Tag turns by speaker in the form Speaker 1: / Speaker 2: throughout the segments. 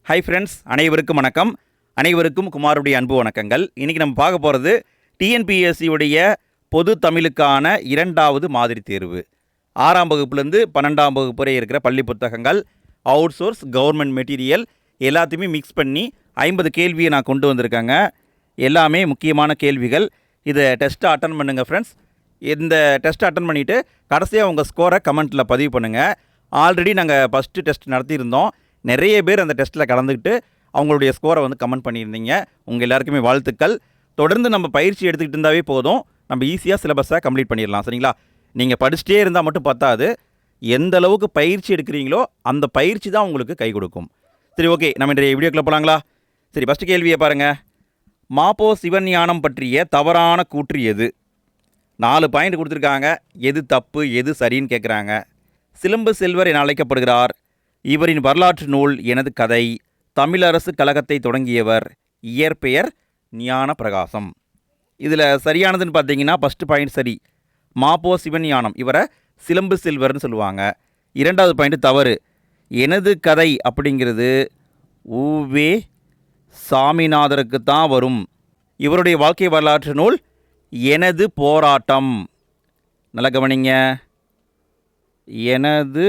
Speaker 1: Hi friends, அனைவருக்கும் வணக்கம். அனைவருக்கும் குமாருடைய அன்பு வணக்கங்கள். இன்றைக்கி நம்ம பார்க்க போகிறது டிஎன்பிஎஸ்சியுடைய பொது தமிழுக்கான 2வது மாதிரி தேர்வு. 6ஆம் வகுப்புலேருந்து 12ஆம் வகுப்பு வரை இருக்கிற பள்ளி புத்தகங்கள், அவுட் சோர்ஸ், கவர்மெண்ட் மெட்டீரியல் எல்லாத்தையுமே மிக்ஸ் பண்ணி 50 கேள்வியை நான் கொண்டு வந்திருக்கேங்க. எல்லாமே முக்கியமான கேள்விகள். இதை டெஸ்ட்டை அட்டன் பண்ணுங்கள் ஃப்ரெண்ட்ஸ். இந்த டெஸ்ட்டை அட்டன் பண்ணிவிட்டு கடைசியாக உங்கள் ஸ்கோரை கமெண்ட்டில் பதிவு பண்ணுங்கள். ஆல்ரெடி நாங்கள் ஃபஸ்ட்டு டெஸ்ட் நடத்தியிருந்தோம். நிறைய பேர் அந்த டெஸ்ட்டில் கலந்துக்கிட்டு அவங்களுடைய ஸ்கோரை கமெண்ட் பண்ணியிருந்தீங்க. உங்கள் எல்லாருக்குமே வாழ்த்துக்கள். தொடர்ந்து நம்ம பயிற்சி எடுத்துக்கிட்டு இருந்தாவே போதும், நம்ம ஈஸியாக சிலபஸை கம்ப்ளீட் பண்ணிடலாம். சரிங்களா? நீங்கள் படிச்சுட்டே இருந்தால் மட்டும் பத்தாது, எந்த அளவுக்கு பயிற்சி எடுக்கிறீங்களோ அந்த பயிற்சி தான் உங்களுக்கு கை கொடுக்கும். சரி, ஓகே, நம்ம இன்றைய வீடியோக்குள்ளே போகலாங்களா? சரி, ஃபஸ்ட்டு கேள்வியை பாருங்கள். மாப்போ சிவஞானம் பற்றிய தவறான கூற்று எது? 4 பாயிண்ட் கொடுத்துருக்காங்க. எது தப்பு, எது சரின்னு கேட்குறாங்க. சிலம்பு செல்வர் என அழைக்கப்படுகிறார். இவரின் வரலாற்று நூல் எனது கதை. தமிழரசு கழகத்தை தொடங்கியவர். இயற்பெயர் ஞான பிரகாசம். இதில் சரியானதுன்னு பார்த்தீங்கன்னா ஃபஸ்ட்டு பாயிண்ட் சரி. மாப்போ சிவஞானம், இவரை சிலம்பு செல்வர்னு சொல்லுவாங்க. 2வது பாயிண்ட் தவறு. எனது கதை அப்படிங்கிறது உவே சாமிநாதருக்கு தான் வரும். இவருடைய வாழ்க்கை வரலாற்று நூல் எனது போராட்டம். நல்ல கவனிங்க, எனது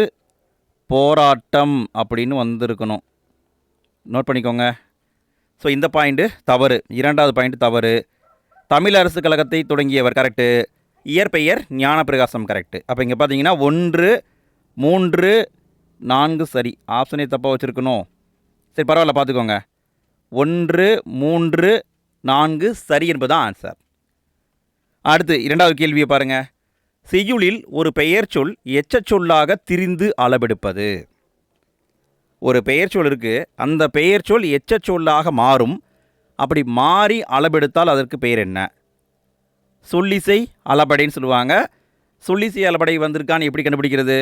Speaker 1: போராட்டம் அப்படின்னு வந்திருக்கணும். நோட் பண்ணிக்கோங்க. ஸோ இந்த பாயிண்ட்டு தவறு. 2வது பாயிண்ட் தவறு. தமிழரசு கழகத்தை தொடங்கியவர் கரெக்டு. இயற்பெயர் ஞானப்பிரகாசம் கரெக்டு. அப்போ இங்கே பார்த்தீங்கன்னா 1, 3, 4 சரி. ஆப்ஷனே தப்பாக வச்சுருக்கணும். சரி, பரவாயில்ல, பார்த்துக்கோங்க. 1, 3, 4 சரி என்பதுதான் ஆன்சர். அடுத்து 2வது கேள்வியை பாருங்கள். செய்யுளில் ஒரு பெயர் சொல் எச்சச்சொல்லாக திரிந்து அளவெடுப்பது. ஒரு பெயர் சொல் இருக்குது, அந்த பெயர் சொல் எச்சச்சொல்லாக மாறும். அப்படி மாறி அளவெடுத்தால் அதற்கு பெயர் என்ன? சொல்லிசை அளபடைன்னு சொல்லுவாங்க. சொல்லிசை அளபடை வந்திருக்கான்னு எப்படி கண்டுபிடிக்கிறது?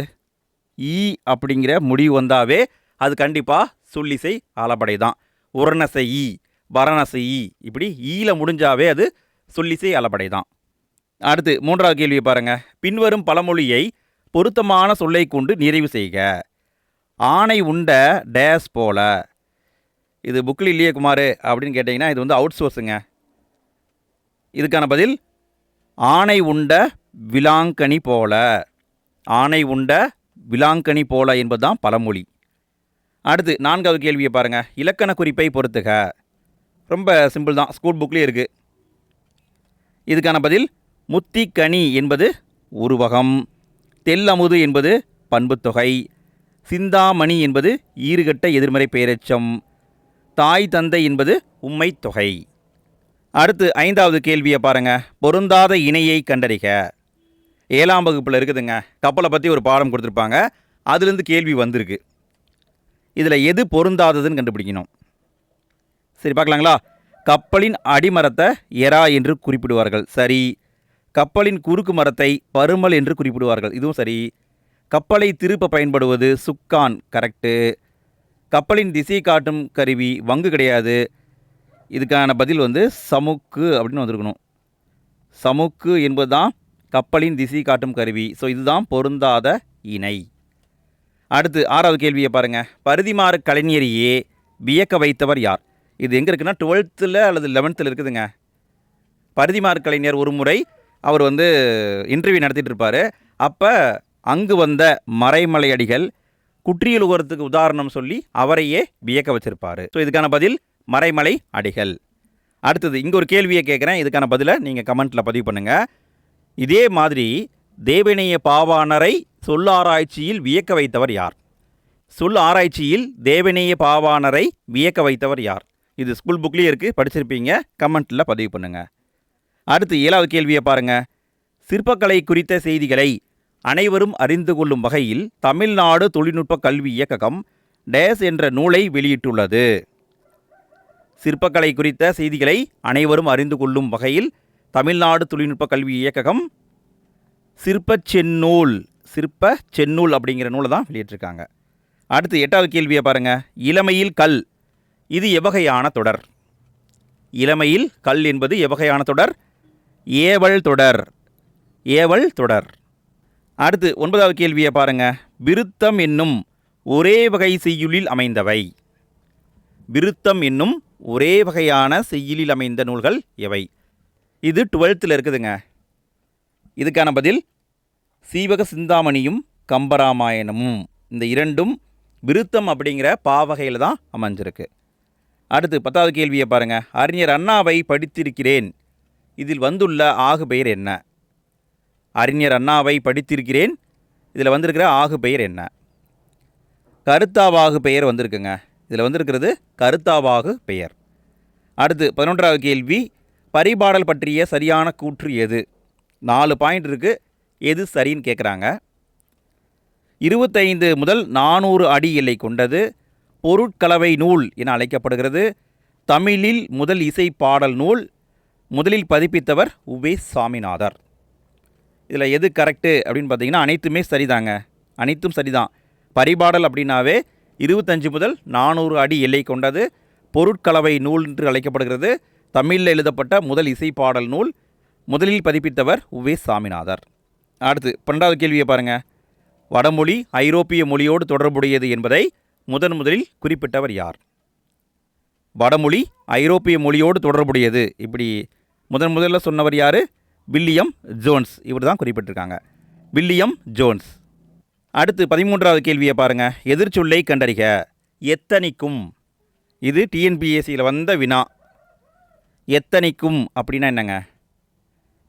Speaker 1: ஈ அப்படிங்கிற முடிவு வந்தாவே அது கண்டிப்பாக சொல்லிசை அளபடை தான். உரணசை ஈ, பரணசை ஈ, இப்படி ஈல முடிஞ்சாவே அது சொல்லிசை அளபடை தான். அடுத்து 3வது கேள்வியை பாருங்கள். பின்வரும் பழமொழியை பொருத்தமான சொல்லை கொண்டு நிறைவு செய்க. ஆணை உண்ட டேஸ் போல. இது புக்கில் இல்லையே குமார் அப்படின்னு கேட்டிங்கன்னா இது அவுட் சோர்ஸுங்க. இதுக்கான பதில் ஆணை உண்ட விலாங்கனி போல. ஆணை உண்ட விலாங்கனி போல என்பது தான் பழமொழி. அடுத்து 4வது கேள்வியை பாருங்கள். இலக்கண குறிப்பை பொறுத்துக. ரொம்ப சிம்பிள் தான், ஸ்கூல் புக்லேயே இருக்குது. இதுக்கான பதில் முத்திக்கனி என்பது உருவகம், தெல்லமுது என்பது பண்புத்தொகை, சிந்தாமணி என்பது ஈறுகட்ட எதிர்மறை பெயரெச்சம், தாய் தந்தை என்பது உம்மை தொகை. அடுத்து 5வது கேள்வியை பாருங்கள். பொருந்தாத இணையை கண்டறிக. 7ஆம் வகுப்பில் இருக்குதுங்க. கப்பலை பற்றி ஒரு பாடம் கொடுத்துருப்பாங்க, அதுலேருந்து கேள்வி வந்திருக்கு. இதில் எது பொருந்தாததுன்னு கண்டுபிடிக்கணும். சரி, பார்க்கலாங்களா? கப்பலின் அடிமரத்தை எரா என்று குறிப்பிடுவார்கள், சரி. கப்பலின் குறுக்கு மரத்தை பருமல் என்று குறிப்பிடுவார்கள், இதுவும் சரி. கப்பலை திருப்ப பயன்படுவது சுக்கான், கரெக்டு. கப்பலின் திசை காட்டும் கருவி வங்கு கிடையாது. இதுக்கான பதில் சமுக்கு அப்படின்னு வந்திருக்கணும். சமுக்கு என்பது தான் கப்பலின் திசை காட்டும் கருவி. ஸோ இதுதான் பொருந்தாத இணை. அடுத்து 6வது கேள்வியை பாருங்கள். பரிதிமாறு கலைஞரையே வியக்க வைத்தவர் யார்? இது எங்கே இருக்குன்னா 12th அல்லது 11th இருக்குதுங்க. பரிதிமாறு கலைஞர் ஒரு முறை அவர் இன்டர்வியூ நடத்திட்டு இருப்பார். அப்போ அங்கு வந்த மறைமலை அடிகள் குற்றியல் உகரத்துக்கு உதாரணம் சொல்லி அவரையே வியக்க வச்சிருப்பார். ஸோ இதுக்கான பதில் மறைமலை அடிகள். அடுத்தது இங்கே ஒரு கேள்வியை கேட்குறேன், இதுக்கான பதிலை நீங்கள் கமெண்ட்டில் பதிவு பண்ணுங்கள். இதே மாதிரி தேவநேய பாவாணரை சொல்லாராய்ச்சியில் வியக்க வைத்தவர் யார்? சொல் ஆராய்ச்சியில் தேவநேய பாவாணரை வியக்க வைத்தவர் யார்? இது ஸ்கூல் புக்லேயே இருக்குது, படிச்சிருப்பீங்க. கமெண்ட்டில் பதிவு பண்ணுங்கள். அடுத்து 7வது கேள்வியை பாருங்கள். சிற்பக்கலை குறித்த செய்திகளை அனைவரும் அறிந்து கொள்ளும் வகையில் தமிழ்நாடு தொழில்நுட்ப கல்வி இயக்ககம் டேஸ் என்ற நூலை வெளியிட்டுள்ளது. சிற்பக்கலை குறித்த செய்திகளை அனைவரும் அறிந்து கொள்ளும் வகையில் தமிழ்நாடு தொழில்நுட்ப கல்வி இயக்ககம் சிற்ப செந்நூல் அப்படிங்கிற நூலை தான் வெளியிட்டிருக்காங்க. அடுத்து 8வது கேள்வியை பாருங்கள். இளமையில் கல், இது எவ்வகையான தொடர்? இளமையில் கல் என்பது எவ்வகையான தொடர்? ஏவல் தொடர். ஏவல் தொடர். அடுத்து 9வது கேள்வியை பாருங்கள். விருத்தம் என்னும் ஒரே வகை செய்யுளில் அமைந்தவை. விருத்தம் என்னும் ஒரே வகையான செய்யுளில் அமைந்த நூல்கள் எவை? இது 12th இருக்குதுங்க. இதுக்கான பதில் சீவக சிந்தாமணியும் கம்பராமாயணமும். இந்த இரண்டும் விருத்தம் அப்படிங்கிற பாவகையில் தான் அமைஞ்சிருக்கு. அடுத்து 10வது கேள்வியை பாருங்கள். அறிஞர் அண்ணாவை படித்திருக்கிறேன், இதில் வந்துள்ள ஆகு பெயர் என்ன? அறிஞர் அண்ணாவை படித்திருக்கிறேன், இதில் வந்திருக்கிற ஆகு பெயர் என்ன? கருத்தாவாகு பெயர் வந்திருக்குங்க. இதில் வந்திருக்கிறது கருத்தாவாகு பெயர். அடுத்து 11வது கேள்வி. பரிபாடல் பற்றிய சரியான கூற்று எது? 4 பாயிண்ட் இருக்குது. எது சரின்னு கேட்குறாங்க. 25 முதல் 400 அடி எல்லை கொண்டது, பொருட்கலவை நூல் என அழைக்கப்படுகிறது, தமிழில் முதல் இசை பாடல் நூல், முதலில் பதிப்பித்தவர் உவே சாமிநாதர். இதில் எது கரெக்டு அப்படின்னு பார்த்தீங்கன்னா அனைத்துமே சரிதாங்க. அனைத்தும் சரிதான். பரிபாடல் அப்படின்னாவே 25 முதல் 400 அடி எல்லை கொண்டது, பொருட்கலவை நூல் என்று அழைக்கப்படுகிறது, தமிழில் எழுதப்பட்ட முதல் இசை பாடல் நூல், முதலில் பதிப்பித்தவர் உவே சாமிநாதர். அடுத்து 12வது கேள்வியை பாருங்கள். வடமொழி ஐரோப்பிய மொழியோடு தொடர்புடையது என்பதை முதலில் குறிப்பிட்டவர் யார்? வடமொழி ஐரோப்பிய மொழியோடு தொடர்புடையது இப்படி முதல்ல சொன்னவர் யார்? William Jones. இவர் தான் குறிப்பிட்டிருக்காங்க, வில்லியம் ஜோன்ஸ். அடுத்து 13வது கேள்வியை பாருங்கள். எதிர்ச்சொல்லை கண்டறிக. எத்தனிக்கும். இது டிஎன்பிஎஸ்சியில் வந்த வினா. எத்தனிக்கும் அப்படின்னா என்னங்க?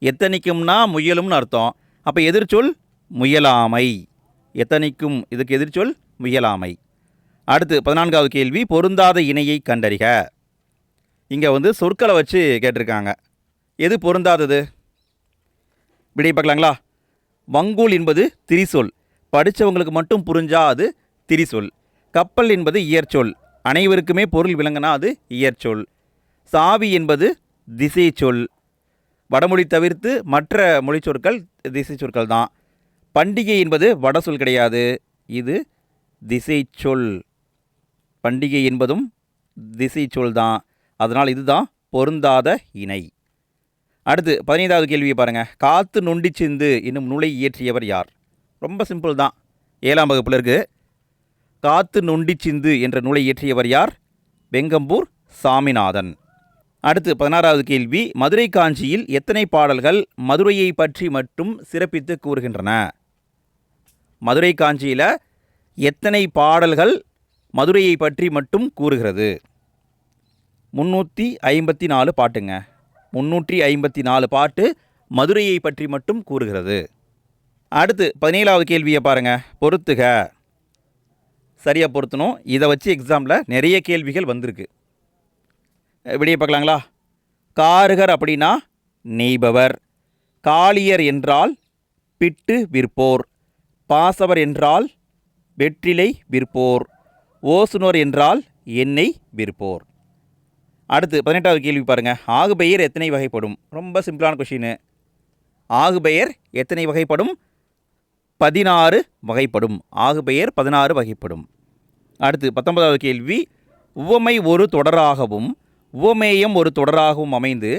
Speaker 1: எத்தனிக்கும்னா முயலும்னு அர்த்தம். அப்போ எதிர்ச்சொல் முயலாமை. எத்தனிக்கும் இதுக்கு எதிர்ச்சொல் முயலாமை. அடுத்து 14வது கேள்வி. பொருந்தாத இணையை கண்டறிக. இங்கே சொற்களை வச்சு கேட்டிருக்காங்க. எது பொருந்தாதது? விடை பார்க்கலாங்களா? வங்கூல் என்பது திரிசொல், படித்தவங்களுக்கு மட்டும் புரிஞ்சா அது திரிசொல். கப்பல் என்பது இயற்சொல், அனைவருக்குமே பொருள் விளங்கினா அது இயற்சொல். சாவி என்பது திசை சொல். வடமொழி தவிர்த்து மற்ற மொழி சொற்கள் திசை சொற்கள் தான். பண்டிகை என்பது வட சொல் கிடையாது, இது திசை சொல். பண்டிகை என்பதும் திசை சொல் தான். அதனால் இதுதான் பொருந்தாத இணை. அடுத்து 15வது கேள்வியை பாருங்கள். காத்து நொண்டி சிந்து என்னும் நூலை இயற்றியவர் யார்? ரொம்ப சிம்பிள் தான், 7ஆம் வகுப்பில் இருக்குது. காத்து நொண்டி சிந்து என்ற நூலை இயற்றியவர் யார்? வெங்கம்பூர் சாமிநாதன். அடுத்து 16வது கேள்வி. மதுரை காஞ்சியில் எத்தனை பாடல்கள் மதுரையை பற்றி மட்டும் சிறப்பித்து கூறுகின்றன? மதுரை காஞ்சியில் எத்தனை பாடல்கள் மதுரையை பற்றி மட்டும் கூறுகிறது? 354 பாட்டுங்க. 354 பாட்டு மதுரையை பற்றி மட்டும் கூறுகிறது. அடுத்து 17வது கேள்வியை பாருங்கள். பொறுத்துக. சரியாக பொருத்தணும். இதை வச்சு எக்ஸாமில் நிறைய கேள்விகள் வந்திருக்கு. விடையை பார்க்கலாங்களா? காருகர் அப்படின்னா நெய்பவர், காளியர் என்றால் பிட்டு விற்போர், பாசவர் என்றால் வெற்றிலை விற்போர், ஓசுனோர் என்றால் எண்ணெய் விற்போர். அடுத்து 18வது கேள்வி பாருங்கள். ஆகுபெயர் எத்தனை வகைப்படும்? ரொம்ப சிம்பிளான கொஷின். ஆகுபெயர் எத்தனை வகைப்படும்? 16 வகைப்படும். ஆகுபெயர் 16 வகைப்படும். அடுத்து 19வது கேள்வி. உவமை ஒரு தொடராகவும் உவமேயம் ஒரு தொடராகவும் அமைந்து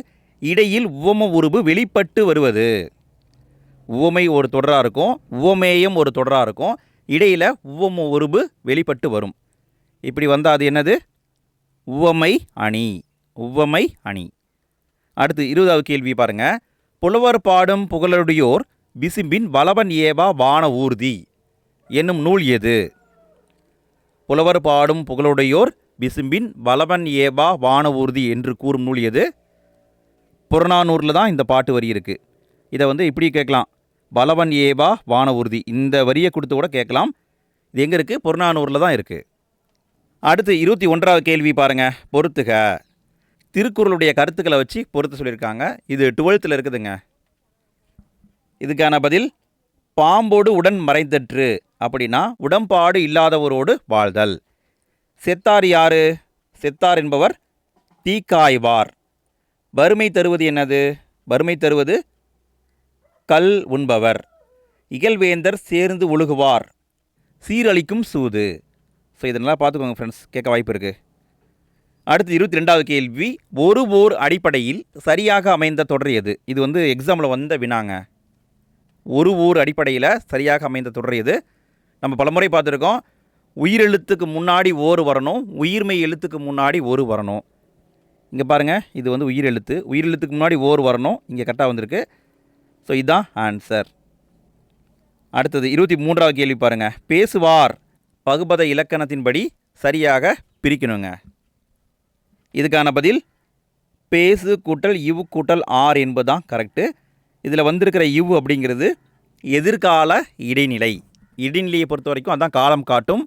Speaker 1: இடையில் உவம உருபு வெளிப்பட்டு வருவது. உவமை ஒரு தொடராக இருக்கும், உவமேயம் ஒரு தொடராக இருக்கும், இடையில் உவம உருபு வெளிப்பட்டு வரும். இப்படி வந்தால் அது என்னது? உவமை அணி. உவமை அணி. அடுத்து 20வது கேள்வி பாருங்கள். புலவர் பாடும் புகழுடையோர் விசும்பின் வளவன் ஏவா வான ஊர்தி என்னும் நூல் எது? புலவர் பாடும் புகழுடையோர் விசும்பின் வளவன் ஏவா வான ஊர்தி என்று கூறும் நூல் எது? புறநானூரில் தான் இந்த பாட்டு வரி இருக்குது. இதை இப்படி கேட்கலாம், வளவன் ஏவா வான ஊர்தி, இந்த வரியை கொடுத்து கூட கேட்கலாம். இது எங்கே இருக்குது? புறநானூரில் தான் இருக்குது. அடுத்து 21வது கேள்வி பாருங்கள். பொறுத்துக. திருக்குறளுடைய கருத்துக்களை வச்சு பொறுத்து சொல்லியிருக்காங்க. இது 12th இருக்குதுங்க. இதுக்கான பதில் பாம்போடு உடன் மறைந்தற்று அப்படின்னா உடன்பாடு இல்லாதவரோடு வாழ்தல். செத்தார் யாரு? செத்தார் என்பவர் தீக்காய்வார். வறுமை தருவது என்னது? வறுமை தருவது கல் உண்பவர். இகழ்வேந்தர் சேர்ந்து ஒழுகுவார். சீரழிக்கும் சூது. ஸோ இதெல்லாம் பார்த்துக்கோங்க ஃப்ரெண்ட்ஸ், கேட்க வாய்ப்பு இருக்குது. அடுத்து 22வது கேள்வி. ஒரு ஓர் அடிப்படையில் சரியாக அமைந்த தொடர் எது? இது எக்ஸாமில் வந்த வினாங்க. ஒரு ஊர் அடிப்படையில் சரியாக அமைந்த தொடர் எது? நம்ம பலமுறை பார்த்துருக்கோம். உயிரெழுத்துக்கு முன்னாடி ஓர் வரணும், உயிர்மெய் எழுத்துக்கு முன்னாடி ஒரு வரணும். இங்கே பாருங்கள், இது வந்து உயிரெழுத்து, உயிரெழுத்துக்கு முன்னாடி ஓர் வரணும், இங்கே கரெக்டாக வந்திருக்கு. ஸோ இதுதான் ஆன்சர். அடுத்தது 23வது கேள்வி பாருங்கள். பேசுவார் பகுபத இலக்கணத்தின்படி சரியாக பிரிக்கணுங்க. இதுக்கான பதில் பேசு கூட்டல் இவ் கூட்டல் ஆர் என்பது தான் கரெக்டு. இதில் வந்திருக்கிற இவ் அப்படிங்கிறது எதிர்கால இடைநிலை. இடைநிலையை பொறுத்த வரைக்கும் அதான் காலம் காட்டும்.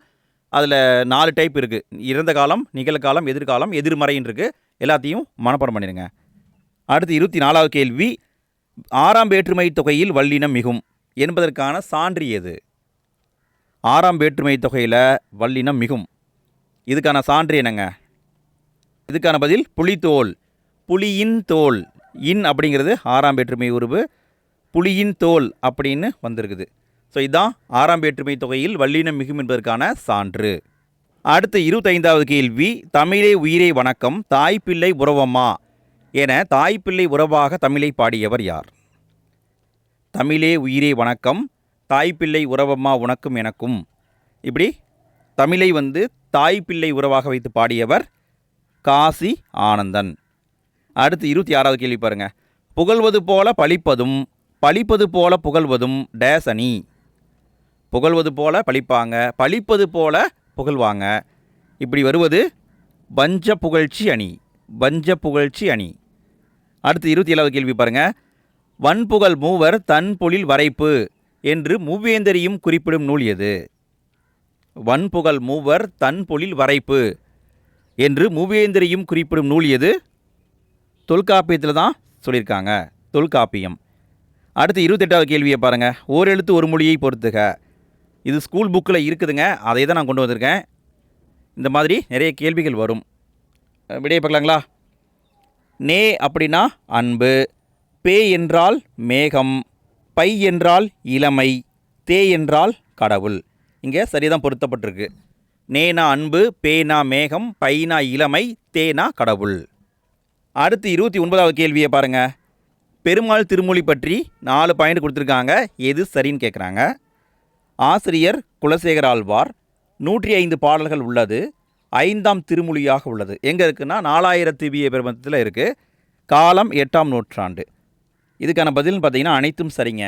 Speaker 1: அதில் 4 டைப் இருக்குது. இறந்த காலம், நிகழ்காலம், எதிர்காலம், எதிர்மறைன்னு இருக்குது. எல்லாத்தையும் மனப்பாடம் பண்ணிடுங்க. அடுத்து 24வது கேள்வி. 6ஆம் வேற்றுமை தொகையில் வல்லினம் மிகும் என்பதற்கான சான்று எது? 6ஆம் வேற்றுமை தொகையில் வல்லினம் மிகும், இதுக்கான சான்று என்னங்க? இதுக்கான பதில் புலித்தோல். புலியின் தோல். இன் அப்படிங்கிறது 6ஆம் வேற்றுமை உருவு, புலியின் தோல் அப்படின்னு வந்திருக்குது. ஸோ இதுதான் 6ஆம் வேற்றுமை தொகையில் வல்லினம் மிகும் என்பதற்கான சான்று. அடுத்து 25வது கேள்வி. தமிழே உயிரே வணக்கம், தாய்ப்பிள்ளை உறவம்மா என தாய்ப்பிள்ளை உறவாக தமிழை பாடியவர் யார்? தமிழே உயிரே வணக்கம், தாய்ப்பிள்ளை உறவம்மா உனக்கும் எனக்கும், இப்படி தமிழை வந்து தாய்ப்பிள்ளை உறவாக வைத்து பாடியவர் காசி ஆனந்தன். அடுத்து 26வது கேள்வி பாருங்கள். புகழ்வது போல பழிப்பதும் பழிப்பது போல புகழ்வதும் டேஸ் அணி. புகழ்வது போல பழிப்பாங்க, பழிப்பது போல புகழ்வாங்க, இப்படி வருவது பஞ்ச புகழ்ச்சி அணி. பஞ்ச புகழ்ச்சி அணி. அடுத்து 27வது கேள்வி பாருங்கள். வன்புகழ் மூவர் தன் பொழில் வரைப்பு என்று மூவேந்தரையும் குறிப்பிடும் நூல் எது? வன்புகழ் மூவர் தன் பொழில் வரைப்பு என்று மூவேந்தரையும் குறிப்பிடும் நூல் எது? தொல்காப்பியத்தில் தான் சொல்லியிருக்காங்க, தொல்காப்பியம். அடுத்து 28வது கேள்வியை பாருங்கள். ஓரெழுத்து ஒரு மொழியை பொறுத்துக. இது ஸ்கூல் புக்கில் இருக்குதுங்க, அதை தான் நான் கொண்டு வந்திருக்கேன். இந்த மாதிரி நிறைய கேள்விகள் வரும். விடையை பார்க்கலாங்களா? நே அப்படின்னா அன்பு, பே என்றால் மேகம், பை என்றால் இளமை, தே என்றால் கடவுள். இங்கே சரிதான் பொருத்தப்பட்டிருக்கு. நேனா அன்பு, பேனா மேகம், பைனா இளமை, தேனா கடவுள். அடுத்து 29வது கேள்வியை பாருங்கள். பெருமாள் திருமொழி பற்றி 4 பாயிண்ட் கொடுத்துருக்காங்க, எது சரின்னு கேட்குறாங்க. ஆசிரியர் குலசேகர ஆழ்வார், 105 பாடல்கள் உள்ளது, 5ஆம் திருமொழியாக உள்ளது. எங்கே இருக்குன்னா 4000 திவ்ய பிரபந்தத்தில் இருக்குது. காலம் 8ஆம் நூற்றாண்டு. இதுக்கான பதில்னு பார்த்தீங்கன்னா அனைத்தும் சரிங்க.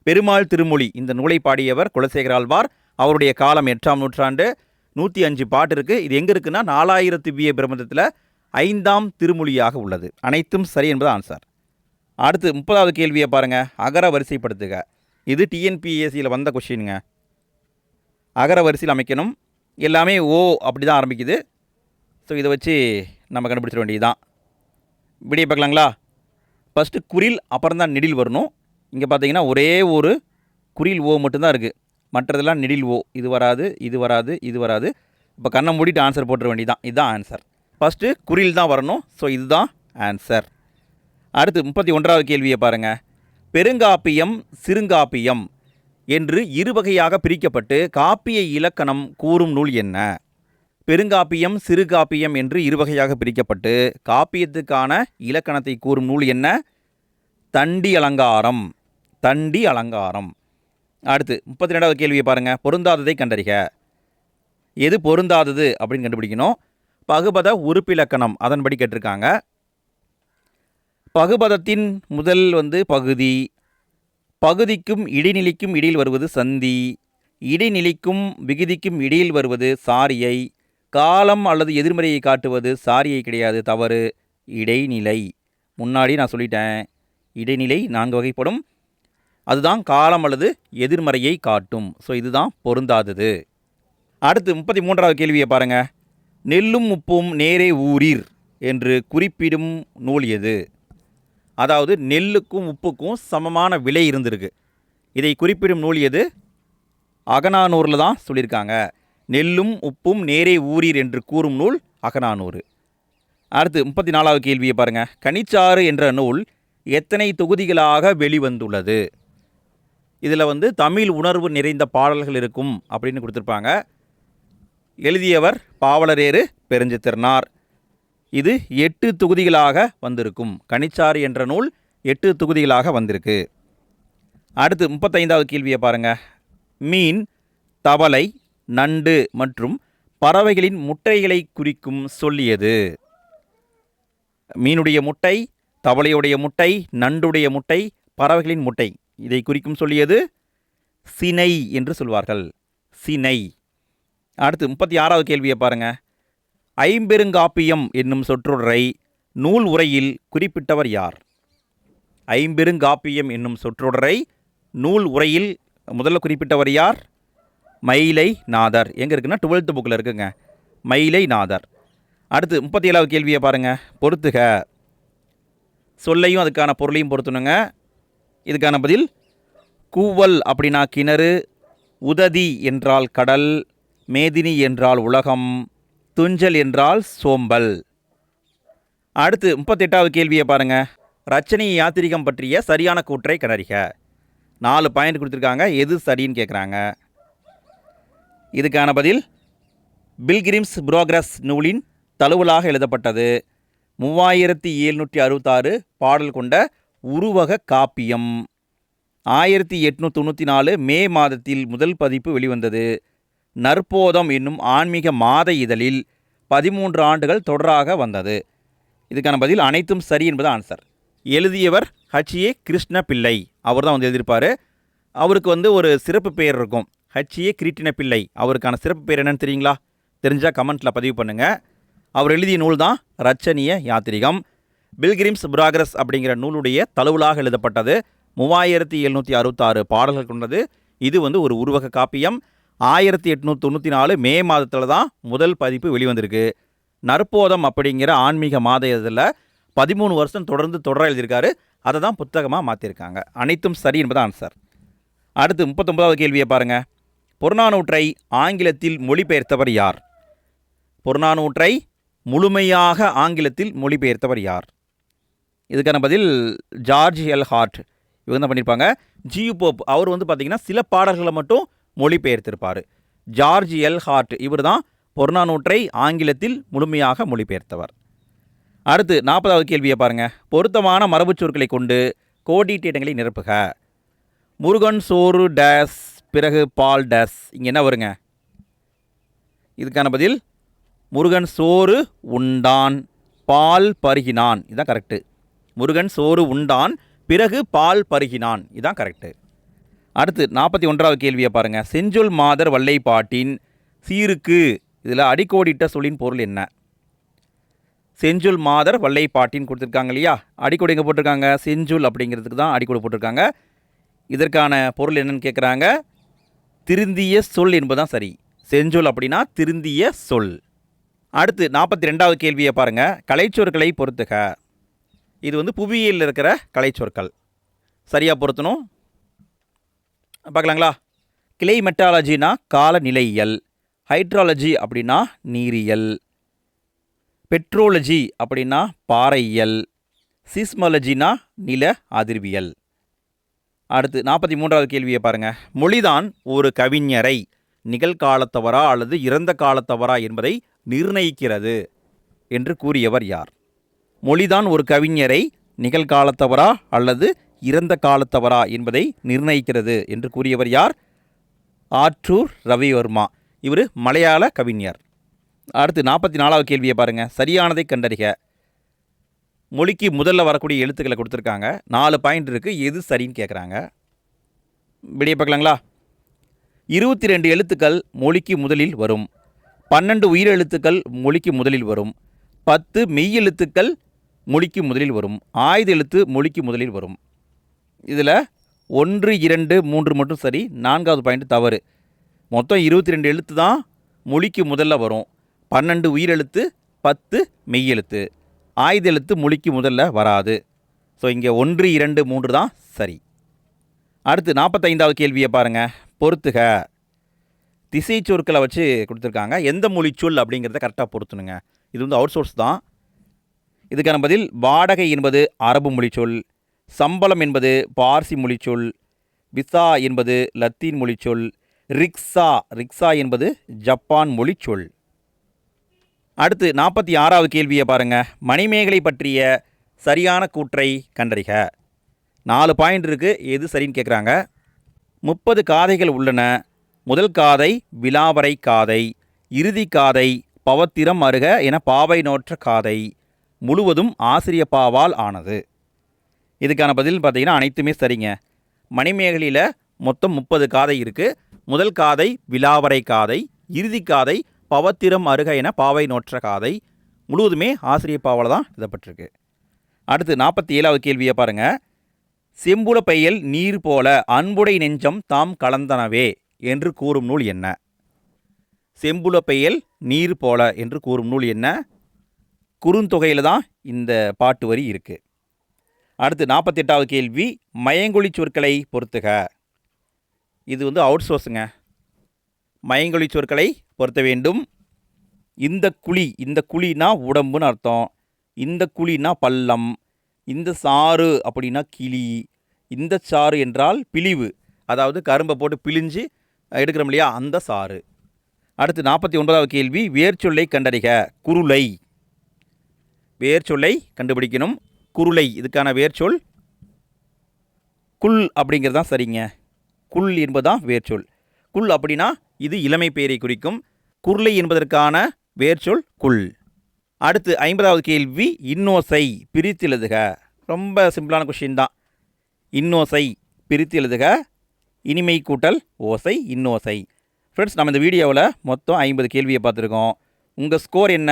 Speaker 1: பெருமாள் திருமொழி இந்த நூலை பாடியவர் குலசேகர ஆழ்வார், அவருடைய காலம் 8ஆம் நூற்றாண்டு, 105 பாட்டு இருக்குது. இது எங்கே இருக்குன்னா 4000 திவ்ய பிரபந்தத்தில் 5ஆம் திருமொழியாக உள்ளது. அனைத்தும் சரி என்பது ஆன்சர். அடுத்து 30வது கேள்வியை பாருங்கள். அகர வரிசைப்படுத்துக. இது டிஎன்பிஎஸ்சியில் வந்த கொஷினுங்க. அகர வரிசையில் அமைக்கணும், எல்லாமே ஓ அப்படி தான் ஆரம்பிக்குது. ஸோ இதை வச்சு நம்ம கண்டுபிடிச்சிட வேண்டியதுதான். விடிய பார்க்கலாங்களா? ஃபஸ்ட்டு குறில், அப்புறம் தான் நெடில் வரணும். இங்கே பார்த்தீங்கன்னா ஒரே ஒரு குறில் ஓ மட்டும்தான் இருக்குது, மற்றதெல்லாம் நெடில் ஓ. இது வராது, இது வராது, இது வராது. இப்போ கண்ணை மூடிட்டு ஆன்சர் போட்டுற வேண்டியதான். இதுதான் ஆன்சர். ஃபஸ்ட்டு குறில் தான் வரணும். ஸோ இதுதான் ஆன்சர். அடுத்து 31வது கேள்வியை பாருங்கள். பெருங்காப்பியம் சிறுங்காப்பியம் என்று 2 வகையாக பிரிக்கப்பட்டு காப்பிய இலக்கணம் கூறும் நூல் என்ன? பெருங்காப்பியம் சிறுகாப்பியம் என்று 2 வகையாக பிரிக்கப்பட்டு காப்பியத்துக்கான இலக்கணத்தை கூறும் நூல் என்ன? தண்டி அலங்காரம். தண்டி அலங்காரம். அடுத்து 32வது கேள்வியை பாருங்கள். பொருந்தாததை கண்டறிக. எது பொருந்தாதது அப்படின்னு கண்டுபிடிக்கணும். பகுபத உறுப்பிலக்கணம் அதன்படி கேட்டிருக்காங்க. பகுபதத்தின் முதல் வந்து பகுதி, பகுதிக்கும் இடைநிலைக்கும் இடையில் வருவது சந்தி, இடைநிலைக்கும் விகுதிக்கும் இடையில் வருவது சாரியை, காலம் அல்லது எதிர்மறையை காட்டுவது சாரியை கிடையாது, தவறு, இடைநிலை. முன்னாடி நான் சொல்லிட்டேன், இடைநிலை 4 வகைப்படும், அதுதான் காலம் அல்லது எதிர்மறையை காட்டும். ஸோ இதுதான் பொருந்தாதது. அடுத்து 33வது கேள்வியை பாருங்கள். நெல்லும் உப்பும் நேரே ஊரீர் என்று குறிப்பிடும் நூல் எது? அதாவது நெல்லுக்கும் உப்புக்கும் சமமான விலை இருந்திருக்கு. இதை குறிப்பிடும் நூல் எது? அகநானூரில் தான் சொல்லியிருக்காங்க. நெல்லும் உப்பும் நேரே ஊரீர் என்று கூறும் நூல் அகநானூறு. அடுத்து 34வது கேள்வியை பாருங்கள். கனிச்சாறு என்ற நூல் எத்தனை தொகுதிகளாக வெளிவந்துள்ளது? இதில் வந்து தமிழ் உணர்வு நிறைந்த பாடல்கள் இருக்கும் அப்படின்னு கொடுத்துருப்பாங்க. எழுதியவர் பாவலரேறு பெருஞ்சித்திரனார். இது 8 தொகுதிகளாக வந்திருக்கும். கனிச்சாறு என்ற நூல் 8 தொகுதிகளாக வந்திருக்கு. அடுத்து 35வது கேள்வியை பாருங்கள். மீன், தவளை, நண்டு மற்றும் பறவைகளின் முட்டைகளை குறிக்கும் சொல்லியது. மீனுடைய முட்டை, தவளையுடைய முட்டை, நண்டுடைய முட்டை, பறவைகளின் முட்டை, இதை குறிக்கும் சொல்லியது சினை என்று சொல்வார்கள். சினை. அடுத்து 36வது கேள்வியை பாருங்க. ஐம்பெருங்காப்பியம் என்னும் சொற்றொடரை நூல் உரையில் குறிப்பிட்டவர் யார்? ஐம்பெருங்காப்பியம் என்னும் சொற்றொடரை நூல் உரையில் முதல்ல குறிப்பிட்டவர் யார்? மயிலை நாதர். எங்கே இருக்குன்னா 12th புக்கில் இருக்குங்க, மயிலை நாதர். அடுத்து 37வது கேள்வியை பாருங்கள். பொறுத்துக. சொல்லையும் அதுக்கான பொருளையும் பொறுத்துணுங்க. இதுக்கான பதில் கூவல் அப்படின்னா கிணறு, உததி என்றால் கடல், மேதினி என்றால் உலகம், துஞ்சல் என்றால் சோம்பல். அடுத்து 38வது கேள்வியை பாருங்கள். ரச்சனை யாத்திரிகம் பற்றிய சரியான கூற்றை கண்டறிக. 4 பாயிண்ட் கொடுத்துருக்காங்க, எது சரின்னு கேட்குறாங்க. இதுக்கான பதில் பில்கிரிம்ஸ் புரோக்ரஸ் நூலின் தழுவலாக எழுதப்பட்டது. 3766 பாடல் கொண்ட உருவக காப்பியம். 1894 மே மாதத்தில் முதல் பதிப்பு வெளிவந்தது. நற்போதம் என்னும் ஆன்மீக மாத இதழில் 13 ஆண்டுகள் தொடராக வந்தது. இதுக்கான பதில் அனைத்தும் சரி என்பது ஆன்சர். எழுதியவர் H.A. கிருஷ்ண பிள்ளை. அவர் தான் வந்து எழுதியிருப்பார். அவருக்கு ஒரு சிறப்பு பெயர் இருக்கும், H.A. கிருட்டின பிள்ளை. அவருக்கான சிறப்பு பெயர் என்னன்னு தெரியுங்களா? தெரிஞ்சால் கமெண்ட்டில் பதிவு பண்ணுங்கள். அவர் எழுதிய நூல் தான் ரச்சனிய யாத்திரிகம். பில்கிரிம்ஸ் புரோக்ரஸ் அப்படிங்கிற நூலுடைய தழுவலாக எழுதப்பட்டது. 3766 பாடல்கள் கொண்டது. இது ஒரு உருவக காப்பியம். 1894 மே மாதத்தில் தான் முதல் பதிப்பு வெளிவந்திருக்கு. நற்போதம் அப்படிங்கிற ஆன்மீக மாத இதில் 13 வருஷம் தொடராக எழுதியிருக்காரு. அதை தான் புத்தகமாக மாற்றிருக்காங்க. அனைத்தும் சரி என்பது ஆன்சர். அடுத்து 39வது கேள்வியை பாருங்கள். புறநானூற்றை ஆங்கிலத்தில் மொழிபெயர்த்தவர் யார்? புறநானூற்றை முழுமையாக ஆங்கிலத்தில் மொழிபெயர்த்தவர் யார்? இதுக்கான பதில் ஜார்ஜ் எல் ஹார்ட். இவங்க தான் பண்ணியிருப்பாங்க. ஜியு போப் அவர் பார்த்திங்கன்னா சில பாடல்களை மட்டும் மொழிபெயர்த்திருப்பார். ஜார்ஜ் எல் ஹார்ட் இவர் தான் புறநானூற்றை ஆங்கிலத்தில் முழுமையாக மொழிபெயர்த்தவர். அடுத்து 40வது கேள்வியை பாருங்கள். பொருத்தமான மரபுச் சொற்களை கொண்டு கோடிட்ட இடங்களை நிரப்புக. முருகன் சோறு டேஸ், பிறகு பால் டேஸ். இங்கே என்ன வருங்க? இதுக்கான பதில் முருகன் சோறு உண்டான், பால் பருகினான். இதுதான் கரெக்டு. முருகன் சோறு உண்டான், பிறகு பால் பருகினான். இதுதான் கரெக்டு. அடுத்து 41வது கேள்வியை பாருங்கள். செஞ்சொல் மாதர் வல்லைப்பாட்டின் சீருக்கு இதில் அடிக்கோடிட்ட சொல்லின் பொருள் என்ன? செஞ்சொல் மாதர் வல்லைப்பாட்டின் கொடுத்துருக்காங்க இல்லையா? அடிக்கோடு எங்கே போட்டிருக்காங்க? செஞ்சொல் அப்படிங்கிறதுக்கு தான் அடிக்கோடு போட்டிருக்காங்க. இதற்கான பொருள் என்னன்னு கேட்குறாங்க. திருந்திய சொல் என்பதுதான் சரி. செஞ்சொல் அப்படின்னா திருந்திய சொல். அடுத்து 42வது கேள்வியை பாருங்கள். கலைச்சொற்களை பொறுத்துக. இது புவியியலில் இருக்கிற கலைச்சொற்கள். சரியாக பொருத்தணும். பார்க்கலாங்களா? கிளைமெட்டாலஜினா காலநிலையியல், ஹைட்ராலஜி அப்படின்னா நீரியல், பெட்ரோலஜி அப்படின்னா பாறையியல், சிஸ்மாலஜினா நில அதிர்வியல். அடுத்து 43வது கேள்வியை பாருங்கள். மொழிதான் ஒரு கவிஞரை நிகழ்காலத்தவரா அல்லது இறந்த காலத்தவரா என்பதை நிர்ணயிக்கிறது என்று கூறியவர் யார்? மொழிதான் ஒரு கவிஞரை நிகழ்காலத்தவரா அல்லது இறந்த காலத்தவரா என்பதை நிர்ணயிக்கிறது என்று கூறியவர் யார்? ஆற்றூர் ரவிவர்மா. இவர் மலையாள கவிஞர். அடுத்து 44வது கேள்வியை பாருங்கள். சரியானதை கண்டறிக. மொழிக்கு முதல்ல வரக்கூடிய எழுத்துக்களை கொடுத்துருக்காங்க. 4 பாயிண்ட் இருக்குது, எது சரின்னு கேட்குறாங்க. விடிய பார்க்கலாங்களா? 22 எழுத்துக்கள் மொழிக்கு முதலில் வரும். 12 உயிரெழுத்துக்கள் மொழிக்கு முதலில் வரும். 10 மெய்யெழுத்துக்கள் மொழிக்கு முதலில் வரும். ஆயுத எழுத்து மொழிக்கு முதலில் வரும். இதில் 1, 2, 3 மட்டும் சரி, 4வது பாயிண்ட் தவறு. மொத்தம் 22 எழுத்து தான் மொழிக்கு முதல்ல வரும். 12 உயிரெழுத்து, 10 மெய்யெழுத்து. ஆயுத எழுத்து மொழிக்கு முதல்ல வராது. ஸோ இங்கே 1, 2, 3 தான் சரி. அடுத்து 45வது கேள்வியை பாருங்கள். பொறுத்துக. திசை சொற்களை வச்சு கொடுத்துருக்காங்க. எந்த மொழி சொல் அப்படிங்கிறத கரெக்டாக பொறுத்துணுங்க. இது அவுட் சோர்ஸ் தான். இதுக்கான பதில் வாடகை என்பது அரபு மொழிச்சொல், சம்பளம் என்பது பார்சி மொழிச்சொல், விசா என்பது லத்தீன் மொழிச்சொல், ரிக்ஸா என்பது ஜப்பான் மொழிச்சொல். அடுத்து 46வது கேள்வியை பாருங்கள். மணிமேகலை பற்றிய சரியான கூற்றை கண்டறிக. 4 பாயிண்ட் இருக்குது, எது சரின்னு கேட்குறாங்க. 30 காதைகள் உள்ளன, முதல் காதை விலாவரை காதை, இறுதி காதை பவத்திரம் அருக என பாவை நோற்ற காதை, முழுவதும் ஆசிரியப்பாவால் ஆனது. இதுக்கான பதில் பார்த்தீங்கன்னா அனைத்துமே சரிங்க. மணிமேகலையில் மொத்தம் 30 காதை இருக்குது. முதல் காதை விலாவரை காதை, இறுதி காதை பவத்திரம் அருக என பாவை நோற்ற காதை, முழுவதுமே ஆசிரியப்பாவால் தான் எழுதப்பட்டிருக்கு. அடுத்து 47வது கேள்வியை பாருங்கள். செம்புல பெயல் நீர் போல அன்புடை நெஞ்சம் தாம் கலந்தனவே என்று கூறும் நூல் என்ன? செம்புல பெயல் நீர் போல என்று கூறும் நூல் என்ன? குறுந்தொகையில் தான் இந்த பாட்டு வரி இருக்குது. அடுத்து 48வது கேள்வி. மயங்கொலி சொற்களை பொறுத்துக. இது அவுட் சோர்ஸுங்க. மயங்கொலி சொற்களை பொருத்த வேண்டும். இந்த குழினா உடம்புன்னு அர்த்தம். இந்த குழினா பள்ளம். இந்த சாறு அப்படின்னா கிளி. இந்த சாறு என்றால் பிழிவு, அதாவது கரும்பை போட்டு பிழிஞ்சு எடுக்கிறோம் இல்லையா, அந்த சாறு. அடுத்து 49வது கேள்வி. வேர்ச்சொல்லை கண்டறிக. குருளை. வேர்ச்சொல்லை கண்டுபிடிக்கணும். குருளை, இதுக்கான வேர்ச்சொல் குல் அப்படிங்கிறது தான் சரிங்க. குல் என்பதுதான் வேர்ச்சொல். குல் அப்படின்னா இது இளமை பெயரை குறிக்கும். குருளை என்பதற்கான வேர்ச்சொல் குல். அடுத்து 50வது கேள்வி. இன்னோசை பிரித்து எழுதுக. ரொம்ப சிம்பிளான கொஷின் தான். இன்னோசை பிரித்து எழுதுக. இனிமை கூட்டல் ஓசை இன்னோசை. ஃப்ரெண்ட்ஸ், நம்ம இந்த வீடியோவில் மொத்தம் 50 கேள்வியை பார்த்துருக்கோம். உங்கள் ஸ்கோர் என்ன?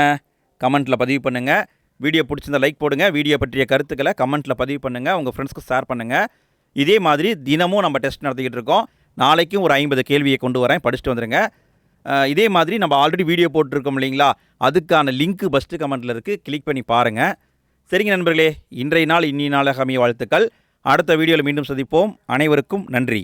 Speaker 1: கமெண்ட்டில் பதிவு பண்ணுங்கள். வீடியோ பிடிச்சிருந்தா லைக் போடுங்க. வீடியோ பற்றிய கருத்துக்களை கமெண்ட்டில் பதிவு பண்ணுங்கள். உங்கள் ஃப்ரெண்ட்ஸ்க்கு ஷேர் பண்ணுங்கள். இதே மாதிரி தினமும் நம்ம டெஸ்ட் நடத்திக்கிட்டு இருக்கோம். நாளைக்கும் ஒரு 50 கேள்வியை கொண்டு வரேன், படிச்சுட்டு வந்துடுங்க. இதே மாதிரி நம்ம ஆல்ரெடி வீடியோ போட்டிருக்கோம் இல்லைங்களா, அதுக்கான லிங்க்கு ஃபஸ்ட்டு கமெண்ட்டில் இருக்குது, கிளிக் பண்ணி பாருங்கள். சரிங்க நண்பர்களே, இன்றைய நாள் இன்னி நாளாக அமைய வாழ்த்துக்கள். அடுத்த வீடியோவில் மீண்டும் சந்திப்போம். அனைவருக்கும் நன்றி.